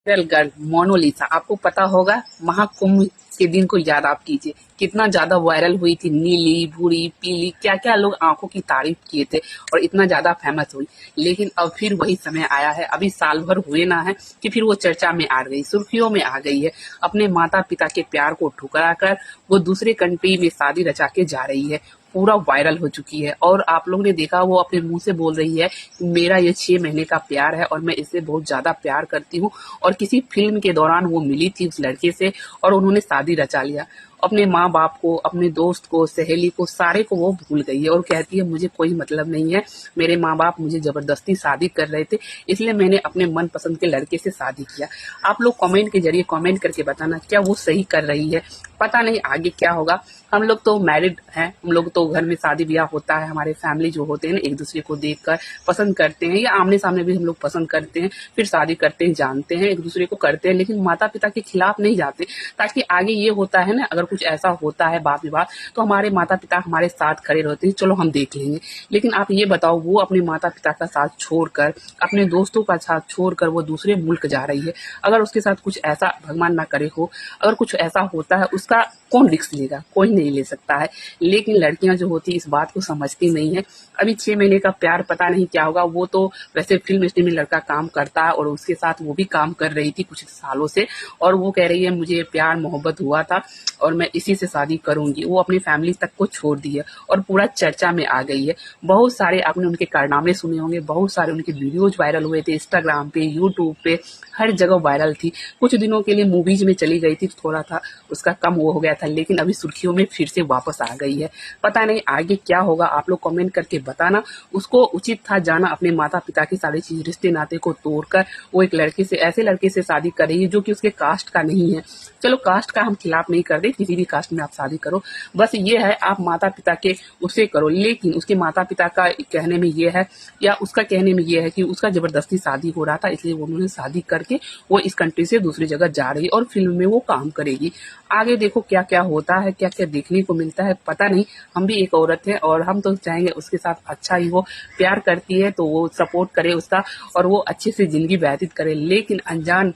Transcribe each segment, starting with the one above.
Viral girl Mona Lisa, आपको पता होगा महाकुंभ के दिन को याद आप कीजिए, कितना ज्यादा वायरल हुई थी। नीली, भूरी, पीली, क्या क्या लोग आंखों की तारीफ किए थे और इतना ज्यादा फेमस हुई। लेकिन अब फिर वही समय आया है, अभी साल भर हुए ना है कि फिर वो चर्चा में आ गई, सुर्खियों में आ गई है। अपने माता पिता के प्यार को ठुकरा कर वो दूसरे कंट्री में शादी रचा के जा रही है, पूरा वायरल हो चुकी है। और आप लोगों ने देखा, वो अपने मुंह से बोल रही है, मेरा ये 6 महीने का प्यार है और मैं इससे बहुत ज्यादा प्यार करती हूँ। और किसी फिल्म के दौरान वो मिली थी उस लड़के से और उन्होंने शादी रचा लिया। अपने माँ बाप को, अपने दोस्त को, सहेली को, सारे को वो भूल गई है और कहती है मुझे कोई मतलब नहीं है, मेरे माँ बाप मुझे जबरदस्ती शादी कर रहे थे, इसलिए मैंने अपने मन पसंद के लड़के से शादी किया। आप लोग कमेंट के जरिए कमेंट करके बताना, क्या वो सही कर रही है? पता नहीं आगे क्या होगा। हम लोग तो मैरिड हैं, हम लोग तो घर में शादी ब्याह होता है, हमारे फैमिली जो होते हैं ना, एक दूसरे को देखकर पसंद करते हैं, या आमने सामने भी हम लोग पसंद करते हैं, फिर शादी करते हैं, जानते हैं, एक दूसरे को करते हैं, लेकिन माता पिता के खिलाफ नहीं जाते। ताकि आगे ये होता है ना, अगर कुछ ऐसा होता है वाद विवाद, तो हमारे माता पिता हमारे साथ खड़े रहते हैं, चलो हम देख लेंगे। लेकिन आप ये बताओ, वो अपने माता पिता का साथ छोड़कर, अपने दोस्तों का साथ छोड़कर वो दूसरे मुल्क जा रही है। अगर उसके साथ कुछ ऐसा, भगवान ना करे हो, अगर कुछ ऐसा होता है, उसका कौन रिस्क लेगा? कोई नहीं ले सकता है। लेकिन लड़कियां जो होती इस बात को समझती नहीं है। अभी 6 महीने का प्यार, पता नहीं क्या होगा। वो तो वैसे फिल्म इंडस्ट्री में लड़का काम करता है और उसके साथ वो भी काम कर रही थी कुछ सालों से, और वो कह रही है मुझे प्यार मोहब्बत हुआ था और मैं इसी से शादी करूंगी। वो अपनी फैमिली तक को छोड़ दी है और पूरा चर्चा में आ गई है। बहुत सारे आपने उनके कारनामे सुने होंगे, बहुत सारे उनके वीडियोज वायरल हुए थे, इंस्टाग्राम पे, यूट्यूब पे, हर जगह वायरल थी। कुछ दिनों के लिए मूवीज में चली गई थी, थोड़ा था उसका कम वो हो गया था, लेकिन अभी सुर्खियों में फिर से वापस आ गई है। पता नहीं आगे क्या होगा, आप लोग कमेंट करके बताना। उसको उचित था जाना, अपने माता पिता की सारी चीज, रिश्ते नाते को तोड़कर वो एक लड़के से, ऐसे लड़के से शादी कर रही है जो कि उसके कास्ट का नहीं है। चलो, कास्ट का हम खिलाफ नहीं करते, किसी भी कास्ट में आप शादी करो, बस ये है आप माता पिता के उसे करो। लेकिन उसके माता पिता का कहने में ये है, या उसका कहने में ये है कि उसका जबरदस्ती शादी हो रहा था, इसलिए उन्होंने शादी करके वो इस कंट्री से दूसरी जगह जा रही है और फिल्म में वो काम करेगी। आगे देखो क्या क्या होता है, क्या क्या देखने को मिलता है, पता नहीं। हम भी एक औरत है और हम तो चाहेंगे उसके साथ अच्छा ही हो। प्यार करती है तो वो सपोर्ट करे उसका और वो अच्छे से जिंदगी व्यतीत करे। लेकिन अनजान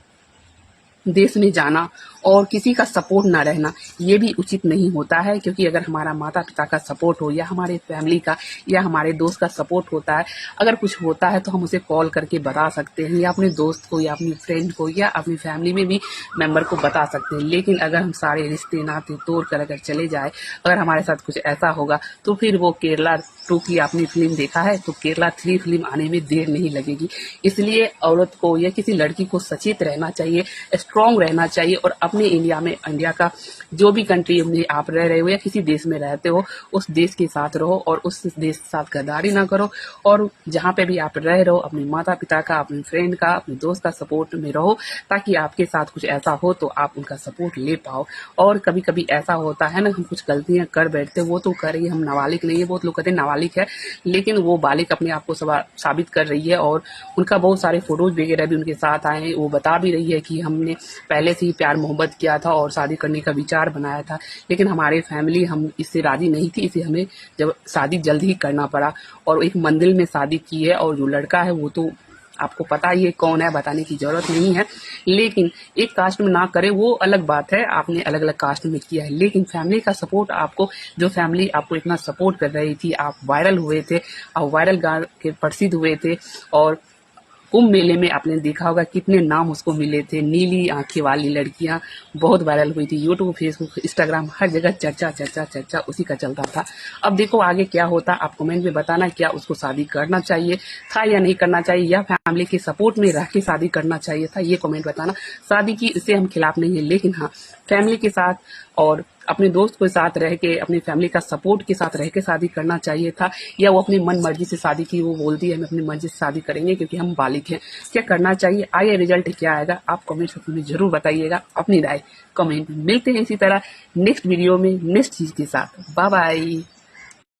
देश में जाना और किसी का सपोर्ट ना रहना, ये भी उचित नहीं होता है। क्योंकि अगर हमारा माता पिता का सपोर्ट हो, या हमारे फैमिली का, या हमारे दोस्त का सपोर्ट होता है, अगर कुछ होता है तो हम उसे कॉल करके बता सकते हैं, या अपने दोस्त को, या अपनी फ्रेंड को, या अपनी फैमिली में भी मेंबर को बता सकते हैं। लेकिन अगर हम सारे रिश्ते नाते तोड़ कर अगर चले जाए, अगर हमारे साथ कुछ ऐसा होगा, तो फिर वो केरला 2 की आपने फिल्म देखा है, तो केरला 3 फिल्म आने में देर नहीं लगेगी। इसलिए औरत को या किसी लड़की को सचेत रहना चाहिए, स्ट्रांग रहना चाहिए, और अपने इंडिया में, इंडिया का जो भी कंट्री में आप रह रहे हो या किसी देश में रहते हो, उस देश के साथ रहो और उस देश के साथ गद्दारी ना करो। और जहाँ पे भी आप रह रहे हो, अपने माता पिता का, अपने फ्रेंड का, अपने दोस्त का सपोर्ट में रहो, ताकि आपके साथ कुछ ऐसा हो तो आप उनका सपोर्ट ले पाओ। और कभी कभी ऐसा होता है ना, हम कुछ गलतियां कर बैठते, वो तो कर रही है, हम नाबालिग नहीं है, बहुत लोग कहते हैं नाबालिग है, लेकिन वो बालिग अपने आप को साबित कर रही है। और उनका बहुत सारे फोटोज वगैरह भी उनके साथ आए हैं। वो बता भी रही है कि हमने पहले से ही प्यार मोहब्बत किया था और शादी करने का विचार बनाया था, लेकिन हमारे फैमिली हम इससे राजी नहीं थी, इसे हमें जब शादी जल्द ही करना पड़ा और एक मंदिर में शादी की है। और जो लड़का है वो तो आपको पता ही है कौन है, बताने की जरूरत नहीं है। लेकिन एक कास्ट में ना करे वो अलग बात है, आपने अलग अलग कास्ट में किया है, लेकिन फैमिली का सपोर्ट आपको, जो फैमिली आपको इतना सपोर्ट कर रही थी, आप वायरल हुए थे, आप वायरल गा के प्रसिद्ध हुए थे। और कुंभ मेले में आपने देखा होगा कितने नाम उसको मिले थे, नीली आंखें वाली लड़कियां बहुत वायरल हुई थी, यूट्यूब, फेसबुक, इंस्टाग्राम, हर जगह चर्चा चर्चा चर्चा उसी का चलता था। अब देखो आगे क्या होता, आप कमेंट में बताना, क्या उसको शादी करना चाहिए था या नहीं करना चाहिए, या फैमिली के सपोर्ट में रह के शादी करना चाहिए था, ये कमेंट बताना। शादी की इससे हम खिलाफ नहीं है, लेकिन हाँ, फैमिली के साथ और अपने दोस्त के साथ रह के, अपनी फैमिली का सपोर्ट के साथ रह के शादी करना चाहिए था। या वो अपनी मन मर्जी से शादी की, वो बोलती है हम अपनी मर्जी से शादी करेंगे क्योंकि हम बालिग हैं, क्या करना चाहिए, आगे रिजल्ट क्या आएगा, आप कमेंट सेक्शन में जरूर बताइएगा अपनी राय। कमेंट में मिलते हैं इसी तरह नेक्स्ट वीडियो में नेक्स्ट चीज के साथ। Bye bye.